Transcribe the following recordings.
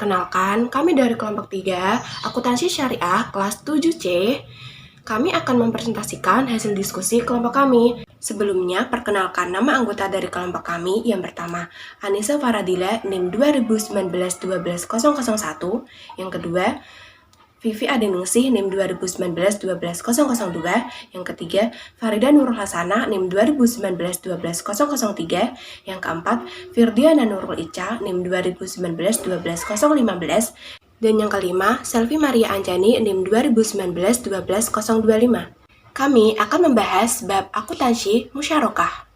Perkenalkan, kami dari kelompok 3, Akuntansi Syariah kelas 7C. Kami akan mempresentasikan hasil diskusi kelompok kami. Sebelumnya, perkenalkan nama anggota dari kelompok kami yang pertama, Anissa Faradila, NIM 2019-12-001. Yang kedua, Vivi Adeningsih, NIM 2019-12-002. Yang ketiga, Farida Nurul Hasanah, NIM 2019-12-003. Yang keempat, Firdiana Nurul Ica, NIM 2019-12-015. Dan yang kelima, Selvi Maria Anjani, NIM 2019-12-025. Kami akan membahas bab akuntansi musyarakah.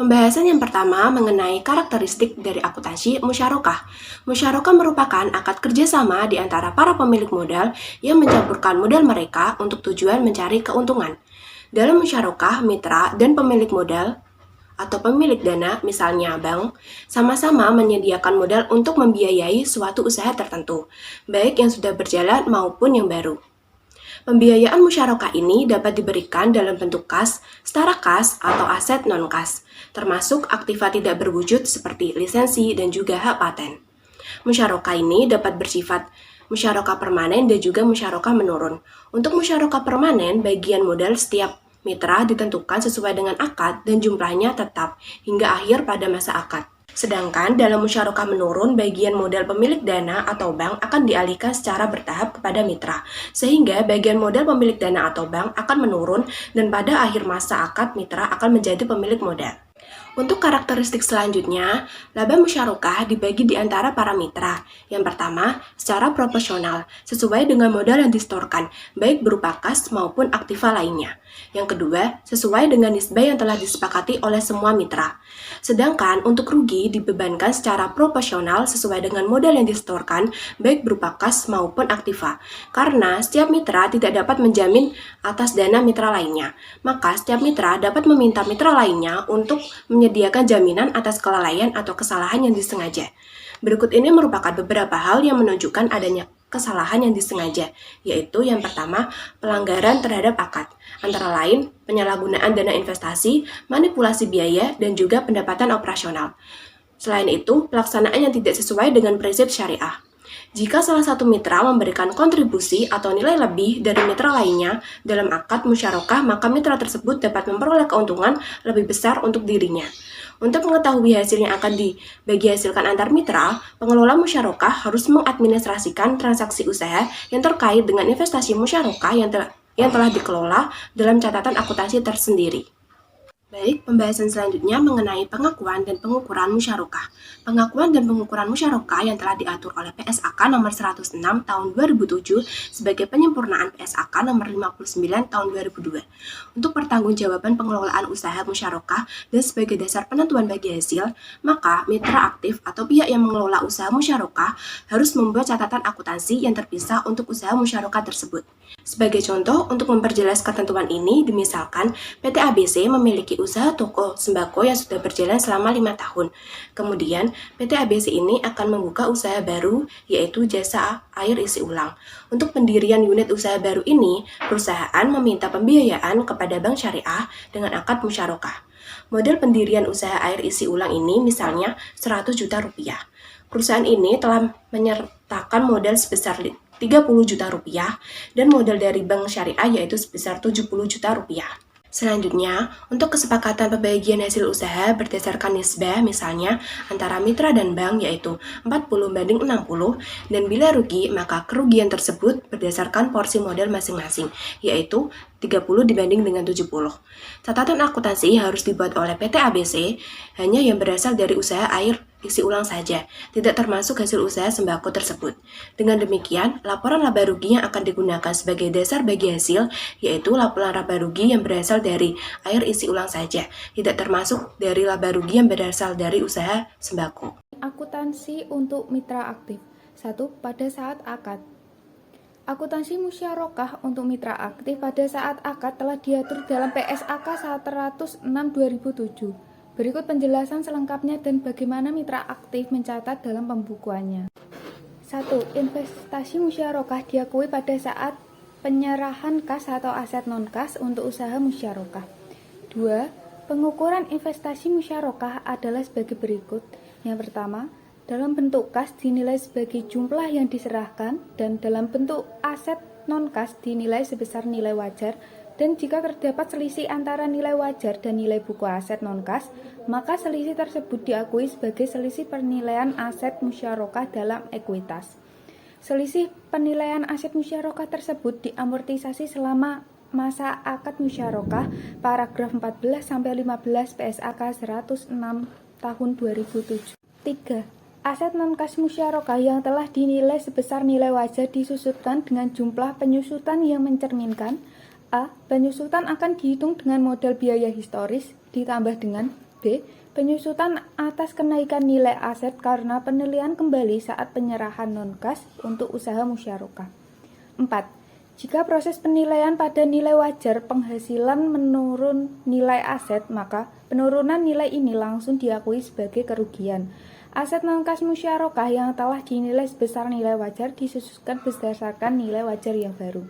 Pembahasan yang pertama mengenai karakteristik dari akuntansi musyarakah. Musyarakah merupakan akad kerjasama di antara para pemilik modal yang mencampurkan modal mereka untuk tujuan mencari keuntungan. Dalam musyarakah, mitra dan pemilik modal atau pemilik dana, misalnya bank, sama-sama menyediakan modal untuk membiayai suatu usaha tertentu, baik yang sudah berjalan maupun yang baru. Pembiayaan musyarakah ini dapat diberikan dalam bentuk kas, setara kas, atau aset non-kas, termasuk aktiva tidak berwujud seperti lisensi dan juga hak paten. Musyarakah ini dapat bersifat musyarakah permanen dan juga musyarakah menurun. Untuk musyarakah permanen, bagian modal setiap mitra ditentukan sesuai dengan akad dan jumlahnya tetap hingga akhir pada masa akad. Sedangkan dalam musyarakah menurun, bagian modal pemilik dana atau bank akan dialihkan secara bertahap kepada mitra, sehingga bagian modal pemilik dana atau bank akan menurun dan pada akhir masa akad mitra akan menjadi pemilik modal. Untuk karakteristik selanjutnya, laba musyarakah dibagi di antara para mitra. Yang pertama, secara proporsional, sesuai dengan modal yang disetorkan, baik berupa kas maupun aktiva lainnya. Yang kedua, sesuai dengan nisbah yang telah disepakati oleh semua mitra. Sedangkan untuk rugi dibebankan secara proporsional sesuai dengan modal yang disetorkan, baik berupa kas maupun aktiva. Karena setiap mitra tidak dapat menjamin atas dana mitra lainnya, maka setiap mitra dapat meminta mitra lainnya untuk menyediakan jaminan atas kelalaian atau kesalahan yang disengaja. Berikut ini merupakan beberapa hal yang menunjukkan adanya kesalahan yang disengaja, yaitu yang pertama, pelanggaran terhadap akad, antara lain penyalahgunaan dana investasi, manipulasi biaya, dan juga pendapatan operasional. Selain itu, pelaksanaan yang tidak sesuai dengan prinsip syariah. Jika salah satu mitra memberikan kontribusi atau nilai lebih dari mitra lainnya dalam akad musyarakah, maka mitra tersebut dapat memperoleh keuntungan lebih besar untuk dirinya. Untuk mengetahui hasil yang akan dibagi hasilkan antar mitra, pengelola musyarakah harus mengadministrasikan transaksi usaha yang terkait dengan investasi musyarakah yang telah dikelola dalam catatan akuntansi tersendiri. Baik, pembahasan selanjutnya mengenai pengakuan dan pengukuran musyarakah. Pengakuan dan pengukuran musyarakah yang telah diatur oleh PSAK nomor 106 tahun 2007 sebagai penyempurnaan PSAK nomor 59 tahun 2002. Untuk pertanggungjawaban pengelolaan usaha musyarakah dan sebagai dasar penentuan bagi hasil, maka mitra aktif atau pihak yang mengelola usaha musyarakah harus membuat catatan akuntansi yang terpisah untuk usaha musyarakah tersebut. Sebagai contoh, untuk memperjelas ketentuan ini, dimisalkan PT ABC memiliki usaha toko sembako yang sudah berjalan selama 5 tahun. Kemudian, PT ABC ini akan membuka usaha baru, yaitu jasa air isi ulang. Untuk pendirian unit usaha baru ini, perusahaan meminta pembiayaan kepada bank syariah dengan akad musyarakah. Model pendirian usaha air isi ulang ini misalnya 100 juta rupiah. Perusahaan ini telah menyertakan modal sebesar 30 juta rupiah dan modal dari bank syariah yaitu sebesar 70 juta rupiah. Selanjutnya, untuk kesepakatan pembagian hasil usaha berdasarkan nisbah misalnya antara mitra dan bank yaitu 40/60 dan bila rugi maka kerugian tersebut berdasarkan porsi modal masing-masing yaitu 30/70. Catatan akuntansi harus dibuat oleh PT ABC hanya yang berasal dari usaha air isi ulang saja, tidak termasuk hasil usaha sembako tersebut. Dengan demikian, laporan laba rugi yang akan digunakan sebagai dasar bagi hasil yaitu laporan laba rugi yang berasal dari air isi ulang saja, tidak termasuk dari laba rugi yang berasal dari usaha sembako. Akuntansi untuk mitra aktif. 1. Pada saat akad. Akuntansi musyarakah untuk mitra aktif pada saat akad telah diatur dalam PSAK 106/2007. Berikut penjelasan selengkapnya dan bagaimana mitra aktif mencatat dalam pembukuannya. 1. Investasi musyarakah diakui pada saat penyerahan kas atau aset non-kas untuk usaha musyarakah. 2. Pengukuran investasi musyarakah adalah sebagai berikut. Yang pertama, dalam bentuk kas dinilai sebagai jumlah yang diserahkan dan dalam bentuk aset non-kas dinilai sebesar nilai wajar, dan jika terdapat selisih antara nilai wajar dan nilai buku aset non-kas, maka selisih tersebut diakui sebagai selisih penilaian aset musyarakah dalam ekuitas. Selisih penilaian aset musyarakah tersebut diamortisasi selama masa akad musyarakah paragraf 14-15 PSAK 106 tahun 2007. 3. Aset non-kas musyarakah yang telah dinilai sebesar nilai wajar disusutkan dengan jumlah penyusutan yang mencerminkan A. Penyusutan akan dihitung dengan modal biaya historis ditambah dengan B. Penyusutan atas kenaikan nilai aset karena penilaian kembali saat penyerahan non-kas untuk usaha musyarakah. 4. Jika proses penilaian pada nilai wajar penghasilan menurun nilai aset, maka penurunan nilai ini langsung diakui sebagai kerugian. Aset non-kas musyarakah yang telah dinilai sebesar nilai wajar disususkan berdasarkan nilai wajar yang baru.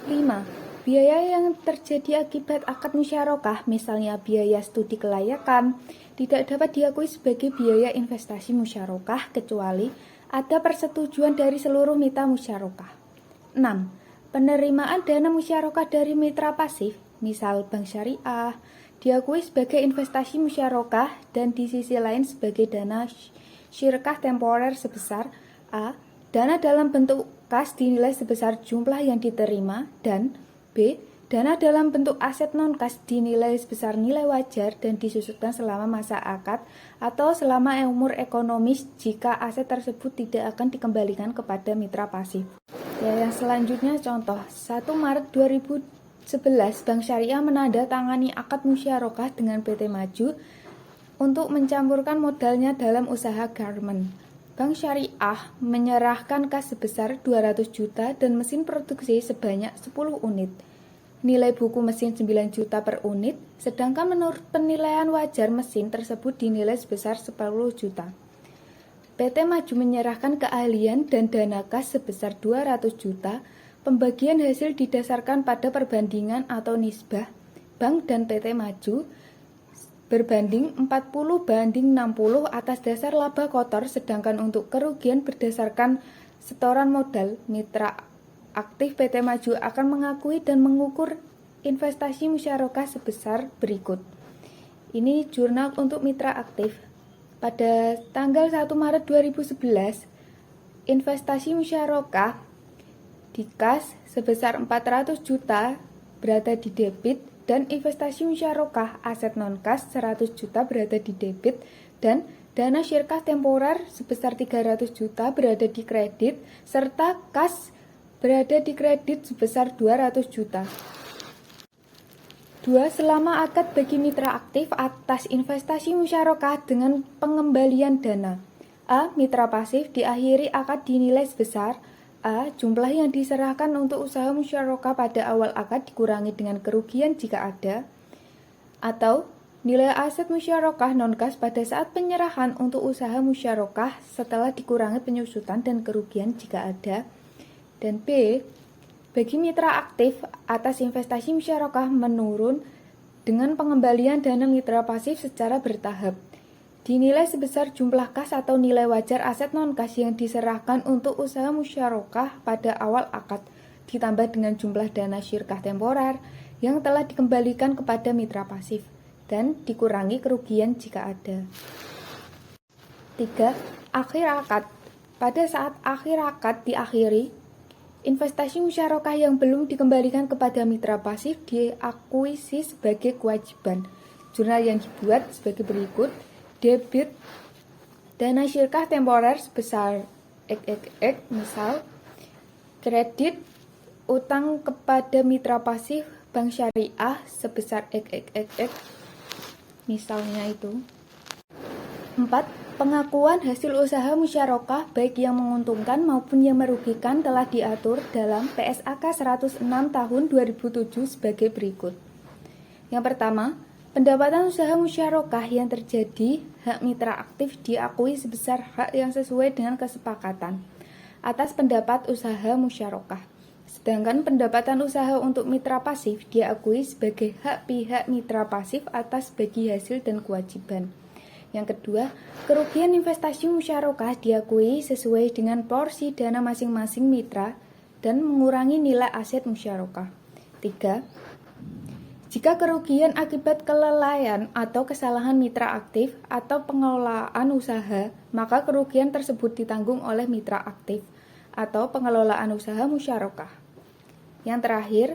5. Biaya yang terjadi akibat akad musyarakah, misalnya biaya studi kelayakan, tidak dapat diakui sebagai biaya investasi musyarakah kecuali ada persetujuan dari seluruh mitra musyarakah. 6. Penerimaan dana musyarakah dari mitra pasif, misal bank syariah, diakui sebagai investasi musyarakah dan di sisi lain sebagai dana syirkah temporer sebesar A. Dana dalam bentuk kas dinilai sebesar jumlah yang diterima, dan B. Dana dalam bentuk aset non-kas dinilai sebesar nilai wajar dan disusutkan selama masa akad atau selama umur ekonomis jika aset tersebut tidak akan dikembalikan kepada mitra pasif. Ya, yang selanjutnya contoh 1 Maret 2011 Bank Syariah menandatangani akad musyarakah dengan PT Maju untuk mencampurkan modalnya dalam usaha garment. Bank Syariah menyerahkan kas sebesar 200 juta dan mesin produksi sebanyak 10 unit. Nilai buku mesin 9 juta per unit, sedangkan menurut penilaian wajar mesin tersebut dinilai sebesar 10 juta. PT Maju menyerahkan keahlian dan dana kas sebesar 200 juta. Pembagian hasil didasarkan pada perbandingan atau nisbah bank dan PT Maju berbanding 40/60 atas dasar laba kotor, sedangkan untuk kerugian berdasarkan setoran modal, mitra aktif PT Maju akan mengakui dan mengukur investasi musyarakah sebesar berikut. Ini jurnal untuk mitra aktif. Pada tanggal 1 Maret 2011, investasi musyarakah di kas sebesar 400 juta berada di debit dan investasi musyarakah aset non-kas 100 juta berada di debit dan dana syirkah temporer sebesar 300 juta berada di kredit serta kas berada di kredit sebesar 200 juta. 2. Selama akad bagi mitra aktif atas investasi musyarakah dengan pengembalian dana. A. Mitra pasif diakhiri akad dinilai sebesar A. Jumlah yang diserahkan untuk usaha musyarakah pada awal akad dikurangi dengan kerugian jika ada, atau nilai aset musyarakah non-kas pada saat penyerahan untuk usaha musyarakah setelah dikurangi penyusutan dan kerugian jika ada, dan B. Bagi mitra aktif atas investasi musyarakah menurun dengan pengembalian dana mitra pasif secara bertahap. Dinilai sebesar jumlah kas atau nilai wajar aset non-kas yang diserahkan untuk usaha musyarakah pada awal akad, ditambah dengan jumlah dana syirkah temporer yang telah dikembalikan kepada mitra pasif, dan dikurangi kerugian jika ada. 3. Akhir akad. Pada saat akhir akad diakhiri, investasi musyarakah yang belum dikembalikan kepada mitra pasif diakuisi sebagai kewajiban. Jurnal yang dibuat sebagai berikut. Debit dana syirkah temporer sebesar XXX, misal kredit utang kepada mitra pasif bank syariah sebesar XXX, misalnya itu. 4. Pengakuan hasil usaha musyarakah baik yang menguntungkan maupun yang merugikan telah diatur dalam PSAK 106 tahun 2007 sebagai berikut. Yang pertama, pendapatan usaha musyarakah yang terjadi hak mitra aktif diakui sebesar hak yang sesuai dengan kesepakatan atas pendapat usaha musyarakah. Sedangkan pendapatan usaha untuk mitra pasif diakui sebagai hak pihak mitra pasif atas bagi hasil dan kewajiban. Yang kedua, kerugian investasi musyarakah diakui sesuai dengan porsi dana masing-masing mitra dan mengurangi nilai aset musyarakah. 3. Jika kerugian akibat kelalaian atau kesalahan mitra aktif atau pengelolaan usaha, maka kerugian tersebut ditanggung oleh mitra aktif atau pengelolaan usaha musyarakah. Yang terakhir,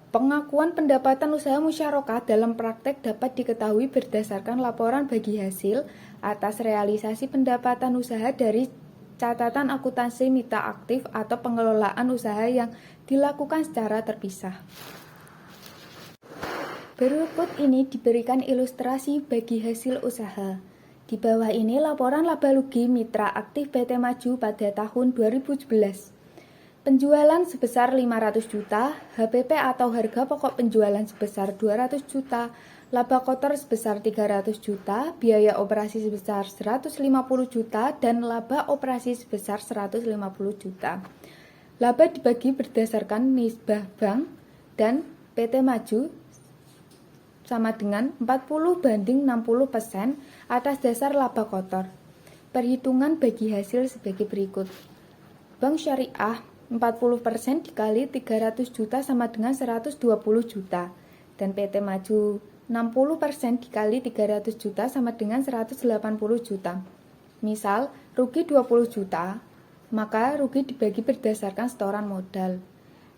pengakuan pendapatan usaha musyarakah dalam praktek dapat diketahui berdasarkan laporan bagi hasil atas realisasi pendapatan usaha dari catatan akuntansi mitra aktif atau pengelolaan usaha yang dilakukan secara terpisah. Berikut ini diberikan ilustrasi bagi hasil usaha. Di bawah ini laporan laba rugi mitra aktif PT Maju pada tahun 2017. Penjualan sebesar 500 juta, HPP atau harga pokok penjualan sebesar 200 juta, laba kotor sebesar 300 juta, biaya operasi sebesar 150 juta, dan laba operasi sebesar 150 juta. Laba dibagi berdasarkan nisbah bank dan PT Maju sama dengan 40/60% atas dasar laba kotor. Perhitungan bagi hasil sebagai berikut. Bank Syariah 40% dikali 300 juta sama dengan 120 juta. Dan PT Maju 60% dikali 300 juta sama dengan 180 juta. Misal, rugi 20 juta, maka rugi dibagi berdasarkan setoran modal.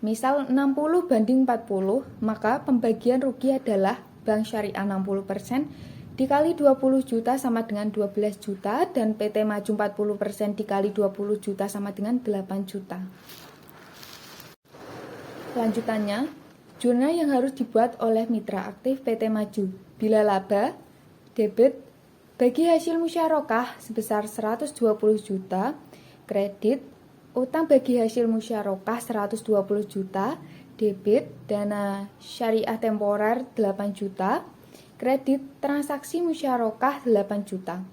Misal 60/40, maka pembagian rugi adalah Bank Syariah 60% dikali 20 juta sama dengan 12 juta dan PT Maju 40% dikali 20 juta sama dengan 8 juta. Lanjutannya, jurnal yang harus dibuat oleh mitra aktif PT Maju. Bila laba, debit, bagi hasil musyarakah sebesar 120 juta, kredit, utang bagi hasil musyarakah 120 juta, debit, dana syariah temporer 8 juta, kredit transaksi musyarakah 8 juta.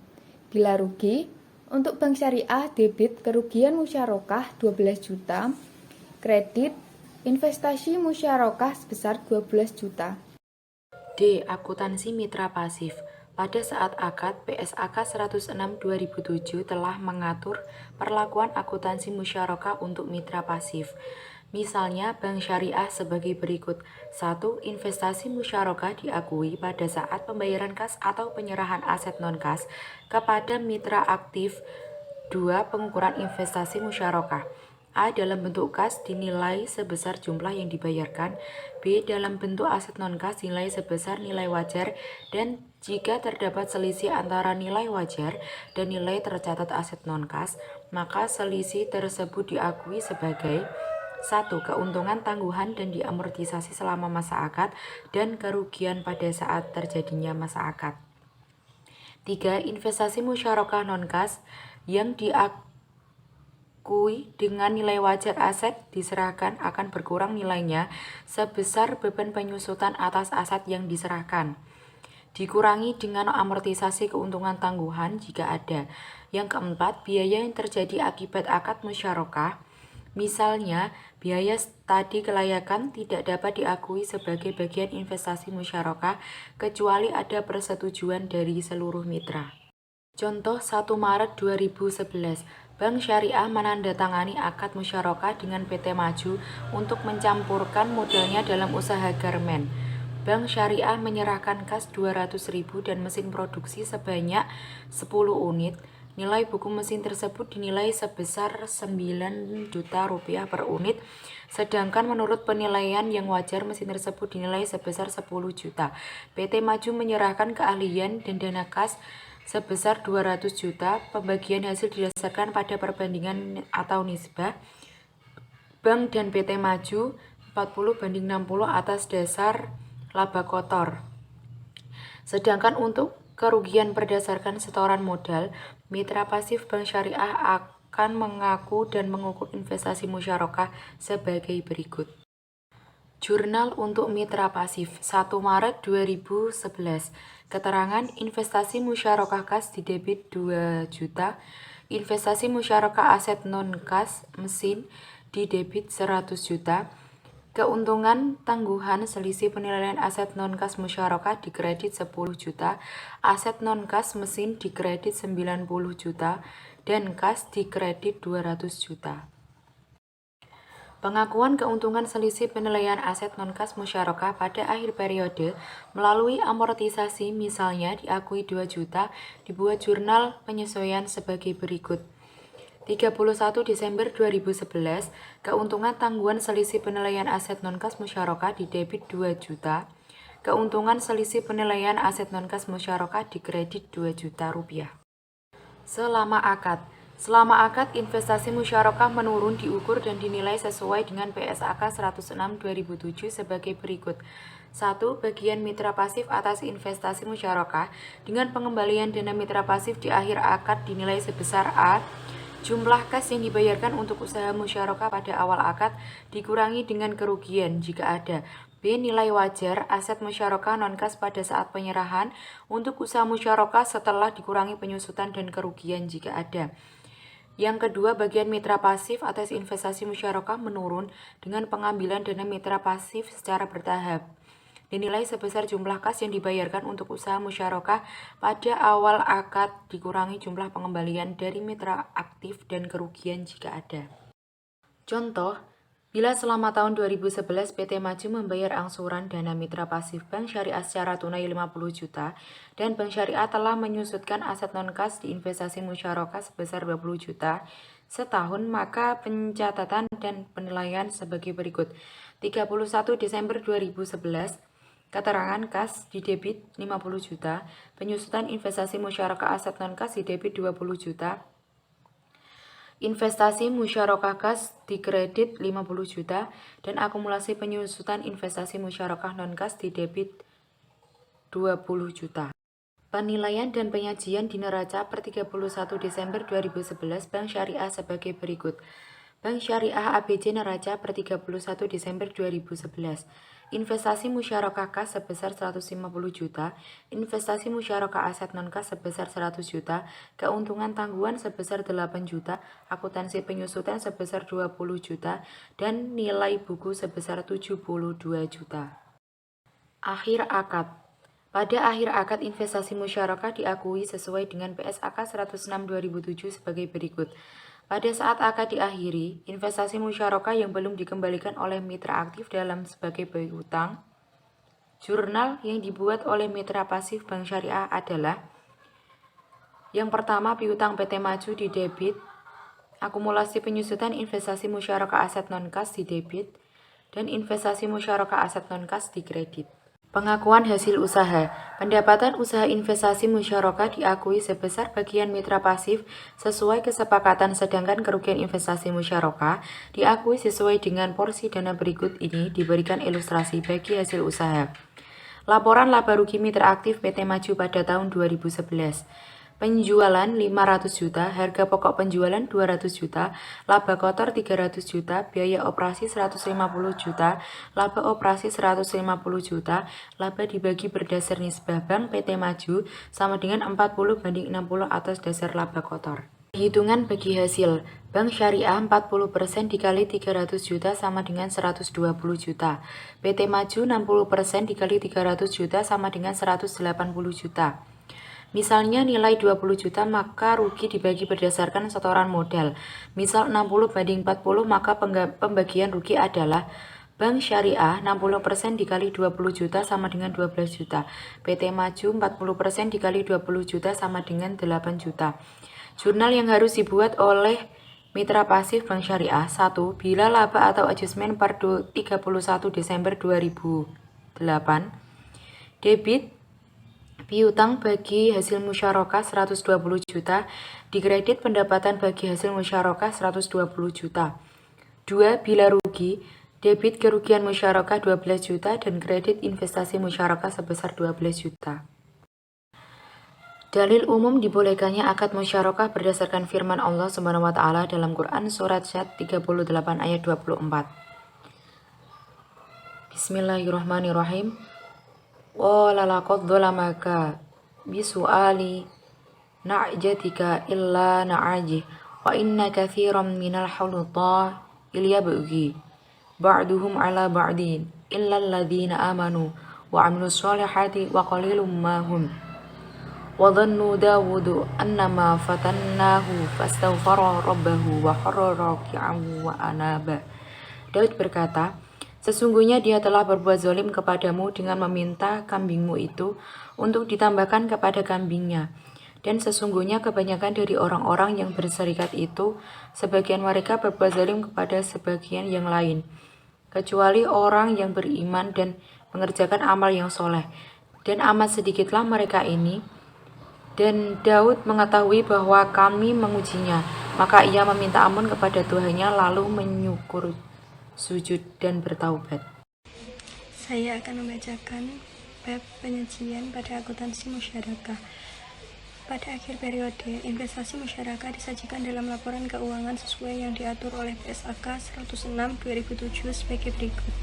Bila rugi, untuk bank syariah debit kerugian musyarakah 12 juta, kredit investasi musyarakah sebesar 12 juta. D. Akuntansi mitra pasif. Pada saat akad, PSAK 106/2007 telah mengatur perlakuan akuntansi musyarakah untuk mitra pasif. Misalnya, Bank Syariah sebagai berikut. 1. Investasi musyarakah diakui pada saat pembayaran kas atau penyerahan aset non-kas kepada mitra aktif. 2. Pengukuran investasi musyarakah. A. Dalam bentuk kas dinilai sebesar jumlah yang dibayarkan. B. Dalam bentuk aset non-kas dinilai sebesar nilai wajar, dan jika terdapat selisih antara nilai wajar dan nilai tercatat aset non-kas, maka selisih tersebut diakui sebagai 1. Keuntungan tangguhan dan diamortisasi selama masa akad dan kerugian pada saat terjadinya masa akad. 3. Investasi musyarakah non-kas yang diakui dengan nilai wajar aset diserahkan akan berkurang nilainya sebesar beban penyusutan atas aset yang diserahkan, dikurangi dengan amortisasi keuntungan tangguhan jika ada. Yang keempat, biaya yang terjadi akibat akad musyarakah. Misalnya, biaya studi kelayakan tidak dapat diakui sebagai bagian investasi musyarakah kecuali ada persetujuan dari seluruh mitra. Contoh 1 Maret 2011, Bank Syariah menandatangani akad musyarakah dengan PT Maju untuk mencampurkan modalnya dalam usaha garmen. Bank Syariah menyerahkan kas 200.000 dan mesin produksi sebanyak 10 unit. Nilai buku mesin tersebut dinilai sebesar 9 juta rupiah per unit, sedangkan menurut penilaian yang wajar mesin tersebut dinilai sebesar 10 juta. PT Maju menyerahkan keahlian dan dana kas sebesar 200 juta. Pembagian hasil didasarkan pada perbandingan atau nisbah. Bank dan PT Maju 40/60 atas dasar laba kotor. Sedangkan untuk kerugian berdasarkan setoran modal, mitra pasif Bank Syariah akan mengaku dan mengukur investasi musyarakah sebagai berikut. Jurnal untuk mitra pasif 1 Maret 2011. Keterangan investasi musyarakah kas di debit 2 juta, investasi musyarakah aset non-kas mesin di debit 100 juta, Keuntungan tangguhan selisih penilaian aset non-kas musyarakah dikredit 10 juta, aset non-kas mesin dikredit 90 juta, dan kas dikredit 200 juta. Pengakuan keuntungan selisih penilaian aset non-kas musyarakah pada akhir periode melalui amortisasi misalnya diakui 2 juta dibuat jurnal penyesuaian sebagai berikut. 31 Desember 2011, keuntungan tangguhan selisih penilaian aset non-kas musyarakah didebit 2 juta, keuntungan selisih penilaian aset non-kas musyarakah dikredit 2 juta rupiah. Selama akad investasi musyarakah menurun diukur dan dinilai sesuai dengan PSAK 106/2007 sebagai berikut. 1. Bagian mitra pasif atas investasi musyarakah dengan pengembalian dana mitra pasif di akhir akad dinilai sebesar A. Jumlah kas yang dibayarkan untuk usaha musyarakah pada awal akad dikurangi dengan kerugian jika ada. B. Nilai wajar aset musyarakah non-kas pada saat penyerahan untuk usaha musyarakah setelah dikurangi penyusutan dan kerugian jika ada. Yang kedua, bagian mitra pasif atas investasi musyarakah menurun dengan pengambilan dana mitra pasif secara bertahap. Dinilai sebesar jumlah kas yang dibayarkan untuk usaha musyarakah pada awal akad dikurangi jumlah pengembalian dari mitra aktif dan kerugian jika ada. Contoh, bila selama tahun 2011 PT Maju membayar angsuran dana mitra pasif Bank Syariah secara tunai 50 juta dan Bank Syariah telah menyusutkan aset non-kas di investasi musyarakah sebesar 20 juta setahun, maka pencatatan dan penilaian sebagai berikut. 31 Desember 2011, keterangan kas didebit 50 juta, penyusutan investasi musyarakah aset non-kas didebit 20 juta, investasi musyarakah kas dikredit 50 juta, dan akumulasi penyusutan investasi musyarakah non-kas didebit 20 juta. Penilaian dan penyajian di neraca per 31 Desember 2011 Bank Syariah sebagai berikut. Bank Syariah ABC neraca per 31 Desember 2011. Investasi musyarakah kas sebesar 150 juta, investasi musyarakah aset non-kas sebesar 100 juta, keuntungan tangguhan sebesar 8 juta, akuntansi penyusutan sebesar 20 juta, dan nilai buku sebesar 72 juta. Akhir akad. Pada akhir akad investasi musyarakah diakui sesuai dengan PSAK 106/2007 sebagai berikut. Pada saat akad diakhiri, investasi musyarakah yang belum dikembalikan oleh mitra aktif dalam sebagai piutang, jurnal yang dibuat oleh mitra pasif Bank Syariah adalah: yang pertama, piutang PT Maju didebit, akumulasi penyusutan investasi musyarakah aset non-kas didebit, dan investasi musyarakah aset non-kas dikredit. Pengakuan hasil usaha. Pendapatan usaha investasi musyarakah diakui sebesar bagian mitra pasif sesuai kesepakatan, sedangkan kerugian investasi musyarakah diakui sesuai dengan porsi dana berikut ini. Diberikan ilustrasi bagi hasil usaha. Laporan laba rugi mitra aktif PT Maju pada tahun 2011. Penjualan 500 juta, harga pokok penjualan 200 juta, laba kotor 300 juta, biaya operasi 150 juta, laba operasi 150 juta, laba dibagi berdasar nisbah Bank PT Maju sama dengan 40/60 atas dasar laba kotor. Hitungan bagi hasil. Bank Syariah 40% dikali 300 juta sama dengan 120 juta. PT Maju 60% dikali 300 juta sama dengan 180 juta. Misalnya nilai 20 juta, maka rugi dibagi berdasarkan setoran modal. Misal 60/40, maka pembagian rugi adalah Bank Syariah 60% dikali 20 juta sama dengan 12 juta. PT Maju 40% dikali 20 juta sama dengan 8 juta. Jurnal yang harus dibuat oleh mitra pasif Bank Syariah. 1. Bila laba atau adjustment per 31 Desember 2008. Debit piutang bagi hasil musyarakah 120 juta, dikredit pendapatan bagi hasil musyarakah 120 juta. 2. Bila rugi, debit kerugian musyarakah 12 juta dan kredit investasi musyarakah sebesar 12 juta. Dalil umum dibolehkannya akad musyarakah berdasarkan firman Allah Subhanahu wa taala dalam Quran surat Syad 38 ayat 24. Bismillahirrahmanirrahim. Qala laqad dhalamaka bisu'ali na'jatika illa na'ajih wa inna kathiran minal hulata ilyabghi ba'duhum 'ala ba'din illal ladzina amanu wa 'amilus sholihati wa qalilum ma hum. Wa dhannu Dawudu annama fatannahu fastaghfara rabbahu wa kharra raki'an wa anaba. Daud berkata, sesungguhnya dia telah berbuat zalim kepadamu dengan meminta kambingmu itu untuk ditambahkan kepada kambingnya. Dan sesungguhnya kebanyakan dari orang-orang yang berserikat itu, sebagian mereka berbuat zalim kepada sebagian yang lain, kecuali orang yang beriman dan mengerjakan amal yang soleh. Dan amat sedikitlah mereka ini. Dan Daud mengetahui bahwa kami mengujinya, maka ia meminta ampun kepada Tuhannya lalu menyukur, sujud, dan bertaubat. Saya akan membacakan bab penyajian pada akuntansi musyarakah. Pada akhir periode, investasi masyarakat disajikan dalam laporan keuangan sesuai yang diatur oleh PSAK 106/2007 sebagai berikut.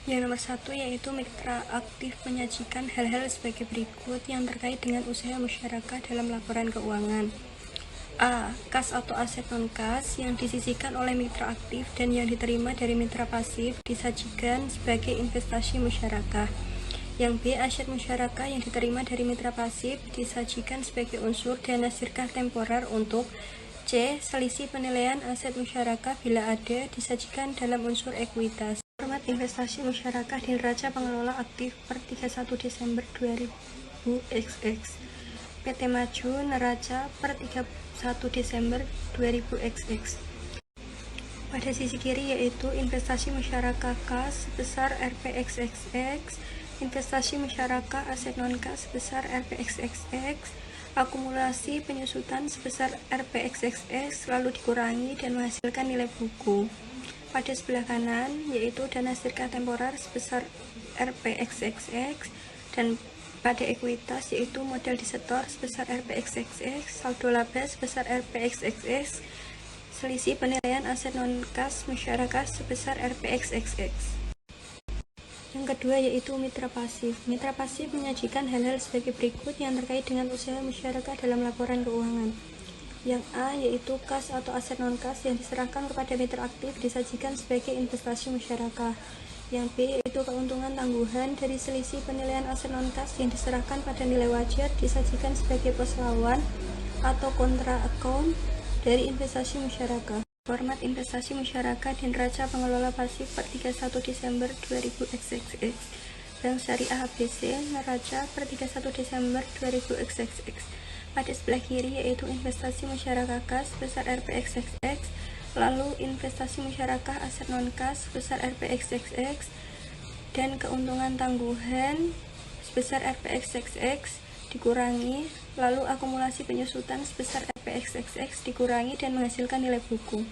Yang nomor 1 yaitu mitra aktif menyajikan hal-hal sebagai berikut yang terkait dengan usaha masyarakat dalam laporan keuangan. A. Kas atau aset non-kas yang disisihkan oleh mitra aktif dan yang diterima dari mitra pasif disajikan sebagai investasi masyarakat. Yang B. Aset masyarakat yang diterima dari mitra pasif disajikan sebagai unsur dana sirkah temporer untuk C. Selisih penilaian aset masyarakat bila ada disajikan dalam unsur ekuitas. Format investasi masyarakat di neraca pengelola aktif per 31 Desember 2000XX. PT Maju neraca per 31 Desember 2000XX. Pada sisi kiri yaitu investasi masyarakat kas sebesar RPXXX, investasi masyarakat aset non-kas sebesar RPXXX, akumulasi penyusutan sebesar RPXXX lalu dikurangi dan menghasilkan nilai buku. Pada sebelah kanan yaitu dana sirkah temporer sebesar RPXXX dan pada ekuitas yaitu modal disetor sebesar RPXXX, saldo laba sebesar RPXXX, selisih penilaian aset non-kas masyarakat sebesar RPXXX. Yang kedua yaitu mitra pasif. Mitra pasif menyajikan hal-hal sebagai berikut yang terkait dengan usaha masyarakat dalam laporan keuangan. Yang A yaitu kas atau aset non-kas yang diserahkan kepada mitra aktif disajikan sebagai investasi masyarakat. Yang B yaitu keuntungan tangguhan dari selisih penilaian aset non-kas yang diserahkan pada nilai wajar disajikan sebagai pos lawan atau kontra account dari investasi masyarakat. Format investasi masyarakat di neraca pengelola pasif per 31 Desember 2000XX. Bank Syariah ABC neraca per 31 Desember 2000XX. Pada sebelah kiri yaitu investasi masyarakat kas sebesar RPXXX, lalu investasi masyarakat aset non-kas sebesar RPXXX, dan keuntungan tangguhan sebesar RPXXX dikurangi, lalu akumulasi penyusutan sebesar RPXXX dikurangi dan menghasilkan nilai buku.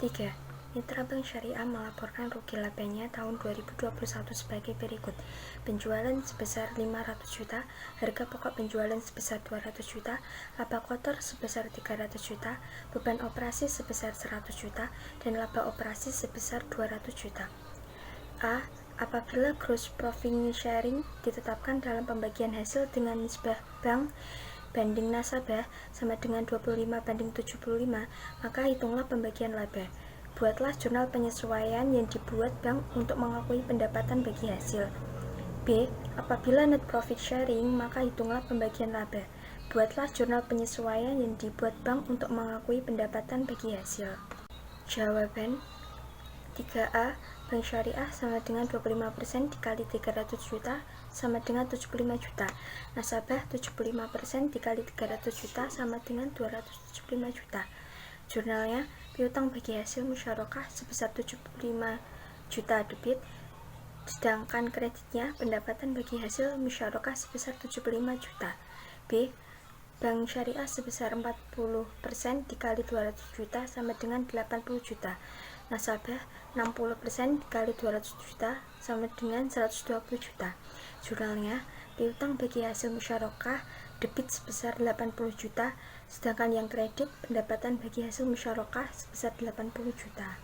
3. Mitra Bank Syariah melaporkan rugi labanya tahun 2021 sebagai berikut. Penjualan sebesar 500 juta, harga pokok penjualan sebesar 200 juta, laba kotor sebesar 300 juta, beban operasi sebesar 100 juta, dan laba operasi sebesar 200 juta. A. Apabila gross profit sharing ditetapkan dalam pembagian hasil dengan nisbah bank banding nasabah sama dengan 25/75, maka hitunglah pembagian laba. Buatlah jurnal penyesuaian yang dibuat bank untuk mengakui pendapatan bagi hasil. B. Apabila net profit sharing, maka hitunglah pembagian laba. Buatlah jurnal penyesuaian yang dibuat bank untuk mengakui pendapatan bagi hasil. Jawaban 3A. Bank Syariah sama dengan 25% dikali 300 juta sama dengan 75 juta. Nasabah 75% dikali 300 juta sama dengan 275 juta. Jurnalnya, piutang bagi hasil musyarakah sebesar 75 juta debit, sedangkan kreditnya pendapatan bagi hasil musyarakah sebesar 75 juta. B. Bank Syariah sebesar 40% dikali 200 juta sama dengan 80 juta. Nasabah 60% dikali 200 juta sama dengan 120 juta. Jurnalnya, piutang bagi hasil musyarakah debit sebesar 80 juta, sedangkan yang kredit pendapatan bagi hasil musyarakah sebesar 80 juta.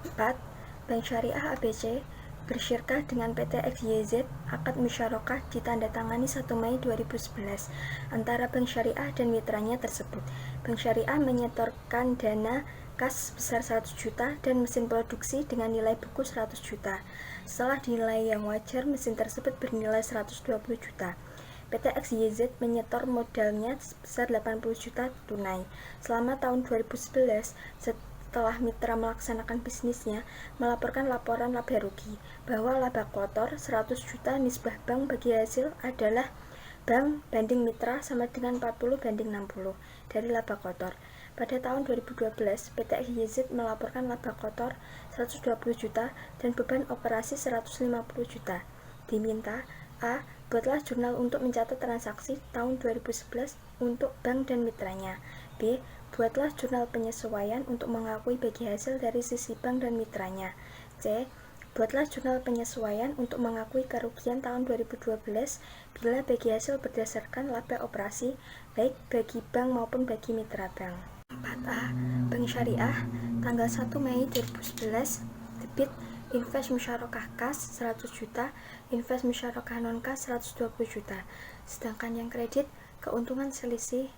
4. Bank Syariah ABC Bersyirkah dengan PT XYZ, akad musyarakah ditandatangani 1 Mei 2011 antara Bank Syariah dan mitranya tersebut. Bank Syariah menyetorkan dana kas sebesar 100 juta dan mesin produksi dengan nilai buku 100 juta. Setelah dinilai yang wajar, mesin tersebut bernilai 120 juta. PT XYZ menyetor modalnya sebesar 80 juta tunai. Selama tahun 2011, setelah mitra melaksanakan bisnisnya, melaporkan laporan laba rugi, bahwa laba kotor 100 juta nisbah bank bagi hasil adalah bank banding mitra sama dengan 40/60 dari laba kotor. Pada tahun 2012, PT XYZ melaporkan laba kotor 120 juta dan beban operasi 150 juta. Diminta: A. Buatlah jurnal untuk mencatat transaksi tahun 2011 untuk bank dan mitranya. B. Buatlah jurnal penyesuaian untuk mengakui bagi hasil dari sisi bank dan mitranya. C. Buatlah jurnal penyesuaian untuk mengakui kerugian tahun 2012 bila bagi hasil berdasarkan laba operasi, baik bagi bank maupun bagi mitra bank. 4A. Bank Syariah, tanggal 1 Mei 2011, debit invest musyarakah kas 100 juta, invest musyarakah non-kas 120 juta. Sedangkan yang kredit, keuntungan selisih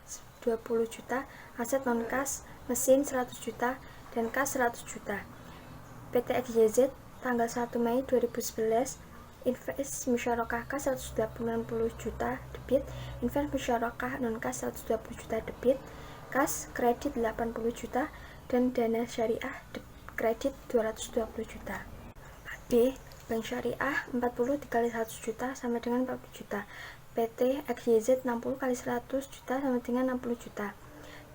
20 juta, aset non-kas, mesin 100 juta, dan kas 100 juta. PT XYZ, tanggal 1 Mei 2011, invest musyarakah kas 180 juta debit, invest musyarakah non-kas 120 juta debit, kas kredit 80 juta, dan dana syariah kredit 220 juta. B. Bank Syariah 40 dikali 100 juta sama dengan 40 juta. PT XYZ 60 kali 100 juta sama dengan 60 juta.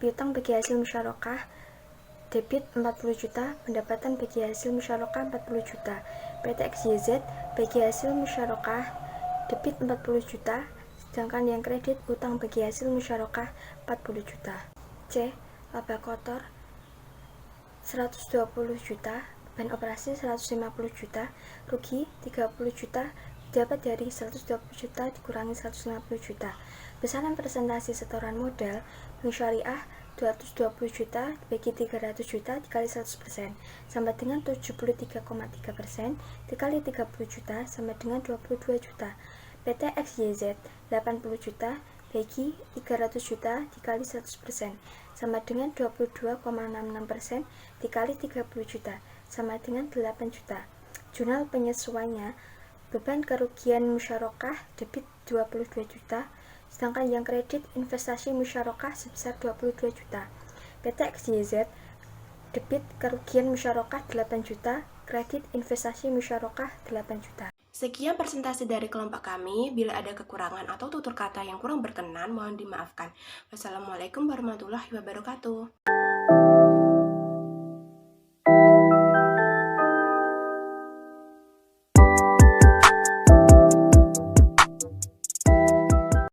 Piutang bagi hasil musyarakah debit 40 juta, pendapatan bagi hasil musyarakah 40 juta. PT XYZ bagi hasil musyarakah debit 40 juta, sedangkan yang kredit utang bagi hasil musyarakah 40 juta. C. Laba kotor 120 juta, beban operasi 150 juta, rugi 30 juta dapat dari 120 juta dikurangi 150 juta. Besaran presentasi setoran modal Bank Syariah 220 juta dibagi 300 juta dikali 100% sama dengan 73,3% dikali 30 juta sama dengan 22 juta. PT XYZ 80 juta bagi 300 juta dikali 100% sama dengan 22,66% dikali 30 juta sama dengan 8 juta. Jurnal penyesuaiannya, beban kerugian musyarakah debit 22 juta, sedangkan yang kredit investasi musyarakah sebesar 22 juta. PT XYZ debit kerugian musyarakah 8 juta, kredit investasi musyarakah 8 juta. Sekian presentasi dari kelompok kami. Bila ada kekurangan atau tutur kata yang kurang berkenan, mohon dimaafkan. Wassalamualaikum warahmatullahi wabarakatuh.